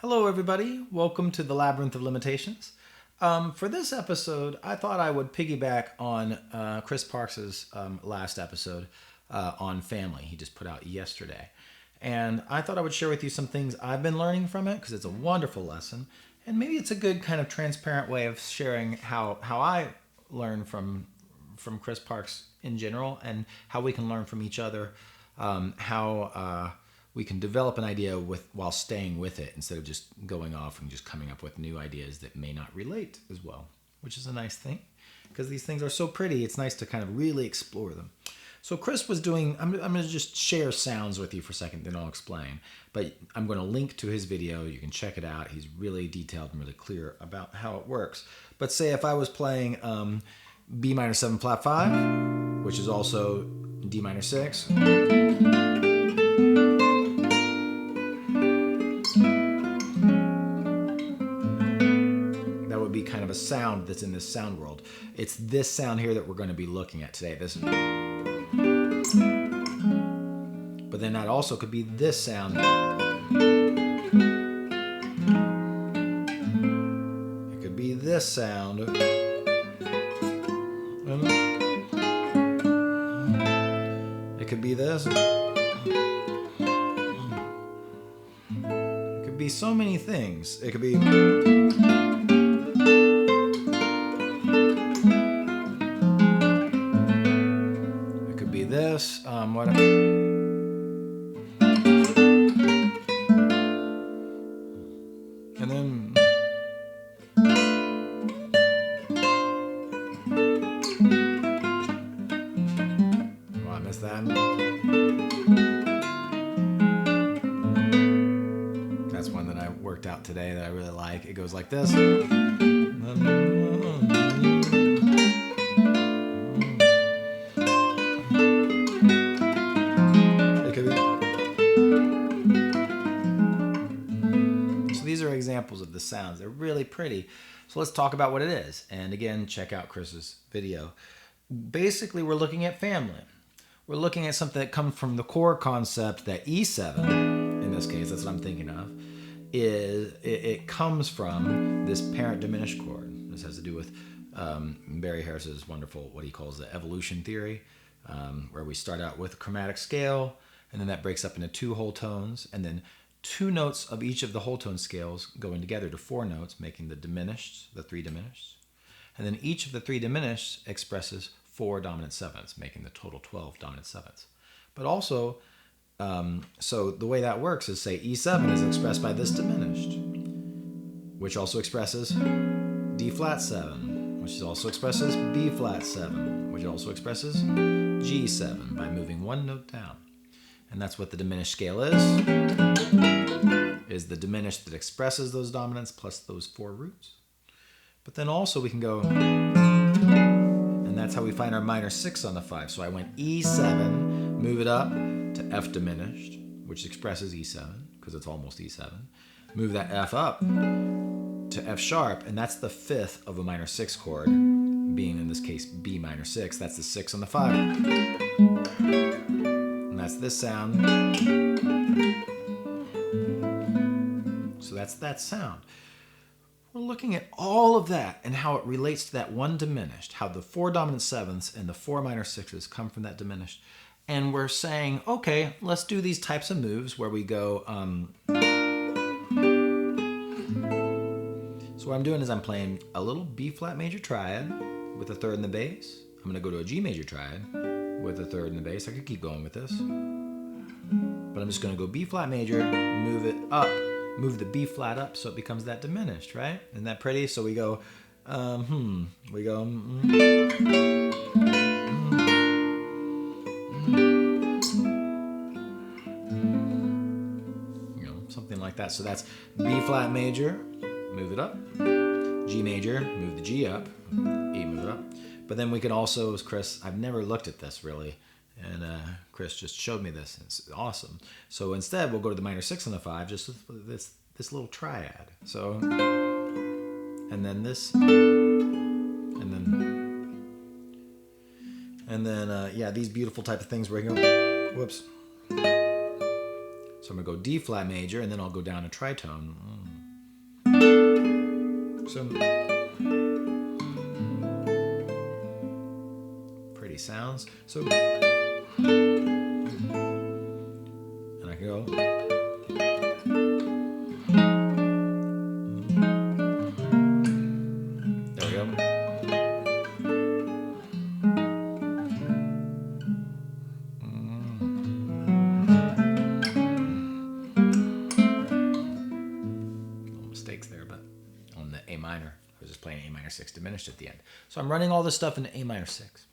Hello everybody, welcome to the Labyrinth of Limitations. For this episode, I thought I would piggyback on Chris Parks's last episode on family. He just put out yesterday. And I thought I would share with you some things I've been learning from it, because it's a wonderful lesson. And maybe it's a good kind of transparent way of sharing how I learn from Chris Parks in general, and how we can learn from each other, how we can develop an idea while staying with it instead of just going off and just coming up with new ideas that may not relate as well, which is a nice thing because these things are so pretty. It's nice to kind of really explore them. So Chris was doing, I'm going to just share sounds with you for a second, then I'll explain. But I'm going to link to his video. You can check it out. He's really detailed and really clear about how it works. But say if I was playing B minor 7 flat 5, which is also D minor 6. That would be kind of a sound that's in this sound world. It's this sound here that we're going to be looking at today. This. But then that also could be this sound. It could be this sound. It could be this. It could be so many things. It could be. It could be this. What? And then. Oh, I missed that. That's one that I worked out today that I really like. It goes like this. These are examples of the sounds. They're really pretty. So let's talk about what it is. And again, check out Chris's video. Basically, we're looking at family. We're looking at something that comes from the core concept that E7, in this case, that's what I'm thinking of, it comes from this parent diminished chord. This has to do with Barry Harris's wonderful, what he calls the evolution theory, where we start out with a chromatic scale, and then that breaks up into 2 whole tones, and then 2 notes of each of the whole tone scales going together to 4 notes, making the 3 diminished. And then each of the 3 diminished expresses 4 dominant 7ths, making the total 12 dominant 7ths. But also, so the way that works is, say E7 is expressed by this diminished, which also expresses D flat 7, which also expresses B flat 7, which also expresses G7 by moving 1 note down. And that's what the diminished scale is the diminished that expresses those dominants plus those 4 roots. But then also we can go, and that's how we find our minor 6 on the 5. So I went E7, move it up to F diminished, which expresses E7, because it's almost E7. Move that F up to F sharp, and that's the 5th of a minor 6 chord, being in this case B minor 6. That's the 6 on the 5. And that's this sound. So that's that sound. We're looking at all of that and how it relates to that one diminished, how the 4 dominant 7ths and the 4 minor 6s come from that diminished. And we're saying, okay, let's do these types of moves where we go. So what I'm doing is I'm playing a little B flat major triad with a 3rd in the bass. I'm going to go to a G major triad with a 3rd in the bass. I could keep going with this. But I'm just going to go B flat major, move it up. Move the B flat up so it becomes that diminished, right? Isn't that pretty? So we go, we go, something like that. So that's B flat major, move it up, G major, move the G up, E, move it up. But then we can also, as Chris, I've never looked at this really, and Chris just showed me this. It's awesome. So instead, we'll go to the minor 6 on the 5, just this little triad. So, and then this, and then yeah, these beautiful type of things where you go, whoops. So I'm gonna go D flat major, and then I'll go down a tritone. So pretty sounds. So and I can go. There we go. Little mistakes there, but on the A minor, I was just playing A minor 6 diminished at the end. So I'm running all this stuff into A minor 6.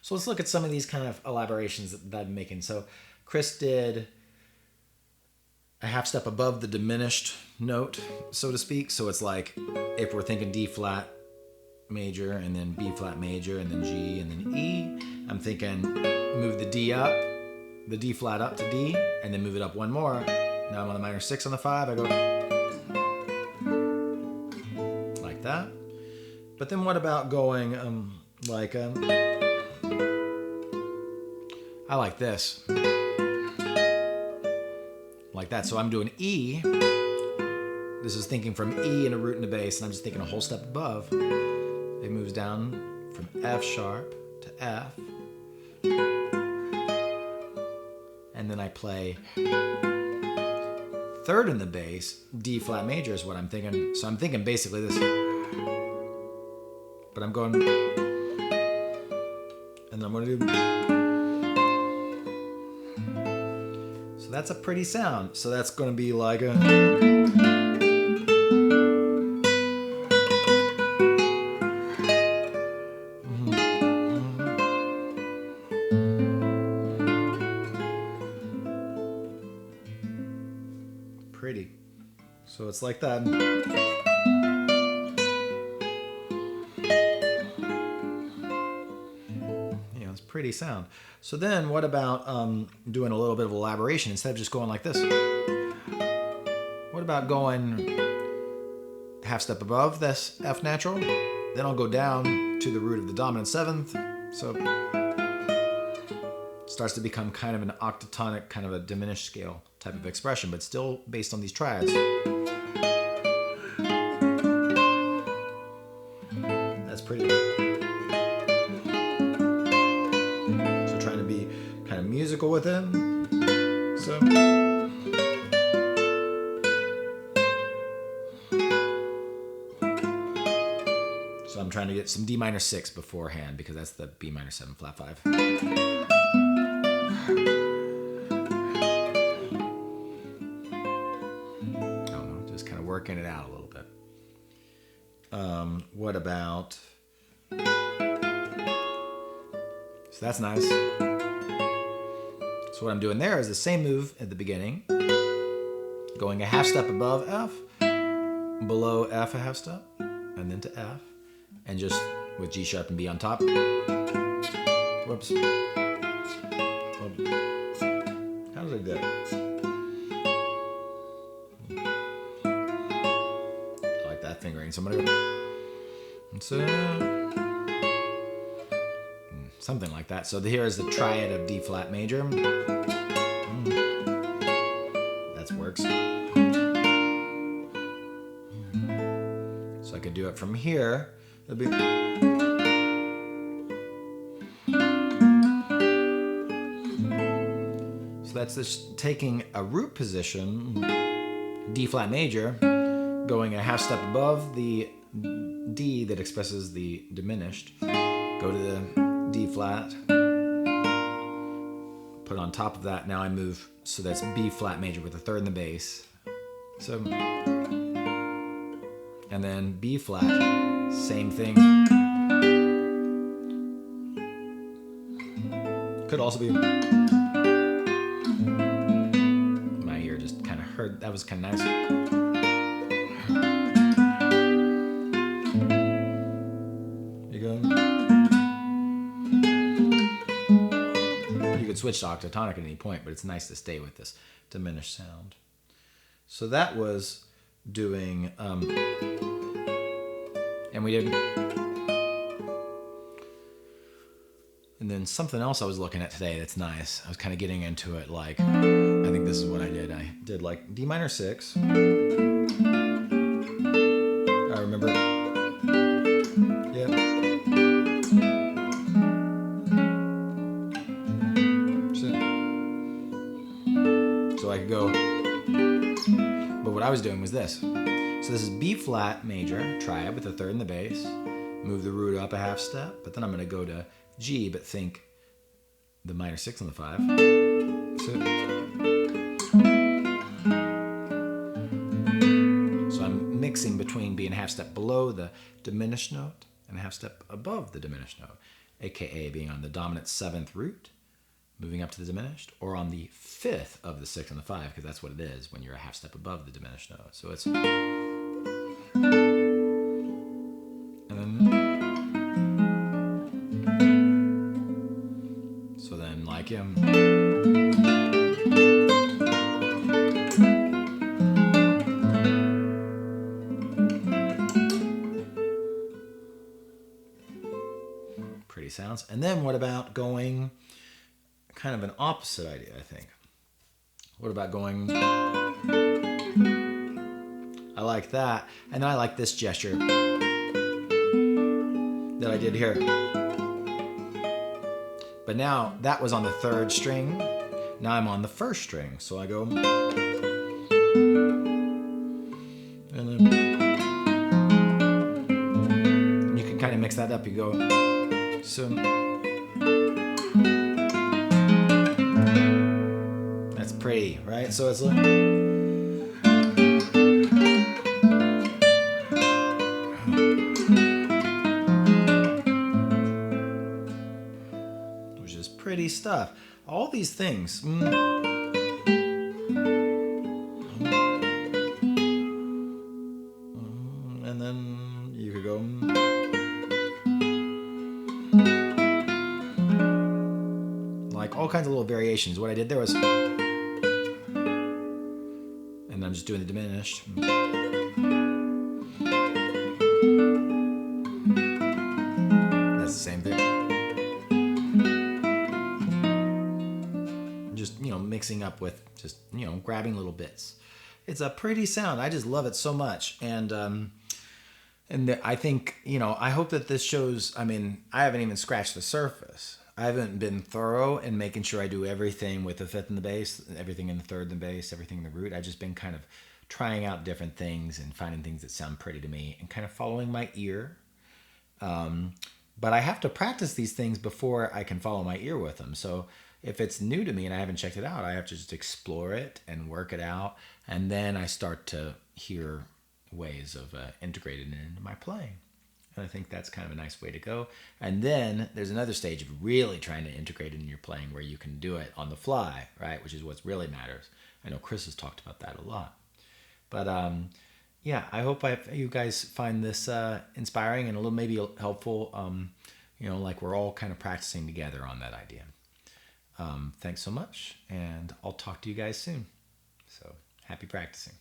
So let's look at some of these kind of elaborations that I'm making. So Chris did a half step above the diminished note, so to speak. So it's like if we're thinking D flat major and then B flat major and then G and then E, I'm thinking move the D up, the D flat up to D, and then move it up one more. Now I'm on the minor 6 on the 5. I go like that. But then what about going I like this. Like that. So I'm doing E. This is thinking from E and a root and a bass, and I'm just thinking a whole step above. It moves down from F sharp to F. And then I play third in the bass, D flat major is what I'm thinking. So I'm thinking basically this. But I'm going, and then I'm going to do. So that's a pretty sound. So that's going to be like a. Pretty. So it's like that. Pretty sound. So then what about doing a little bit of elaboration instead of just going like this? What about going half step above this F natural? Then I'll go down to the root of the dominant 7th. So it starts to become kind of an octatonic, kind of a diminished scale type of expression, but still based on these triads. That's pretty. Musical with it. So I'm trying to get some D minor 6 beforehand because that's the B minor 7 flat 5. I don't know, just kind of working it out a little bit. What about, so that's nice. So what I'm doing there is the same move at the beginning, going a half step above F, below F a half step, and then to F, and just with G sharp and B on top. Whoops. How did I do that? I like that fingering. So I'm gonna go. So something like that. So here is the triad of D flat major. That works. So I could do it from here. It'd be. So that's just taking a root position, D flat major, going a half step above the D that expresses the diminished, go to the D flat, put on top of that, now I move, so that's B flat major with a third in the bass. So, and then B flat, same thing. Could also be, my ear just kind of heard, that was kind of nice. Switch to octatonic at any point, but it's nice to stay with this diminished sound. So that was doing, and we did, and then something else I was looking at today that's nice. I was kind of getting into it, like, I think this is what I did. I did like D minor 6. what I was doing was this. So this is B flat major, triad with the third in the bass. Move the root up a half step, but then I'm going to go to G, but think the minor 6 on the 5. So I'm mixing between being a half step below the diminished note and a half step above the diminished note, aka being on the dominant 7th root, moving up to the diminished, or on the 5th of the 6 and the 5, because that's what it is when you're a half step above the diminished note. So it's... So then, like him. Pretty sounds. And then what about going kind of an opposite idea, I think. What about going... I like that. And then I like this gesture that I did here. But now that was on the 3rd string. Now I'm on the 1st string. So I go... And then you can kind of mix that up. You go... So... That's pretty, right? So it's like... Pretty stuff. All these things. And then you could go. Like all kinds of little variations. What I did there was. And I'm just doing the diminished. That's the same thing. Mixing up with just, grabbing little bits. It's a pretty sound. I just love it so much. And I think, I hope that this shows, I haven't even scratched the surface. I haven't been thorough in making sure I do everything with the 5th in the bass, everything in the 3rd in the bass, everything in the root. I've just been kind of trying out different things and finding things that sound pretty to me and kind of following my ear. But I have to practice these things before I can follow my ear with them. So if it's new to me and I haven't checked it out, I have to just explore it and work it out. And then I start to hear ways of integrating it into my playing. And I think that's kind of a nice way to go. And then there's another stage of really trying to integrate it in your playing where you can do it on the fly, right? Which is what really matters. I know Chris has talked about that a lot. But yeah, I hope you guys find this inspiring and a little maybe helpful. Like we're all kind of practicing together on that idea. Thanks so much, and I'll talk to you guys soon. So happy practicing.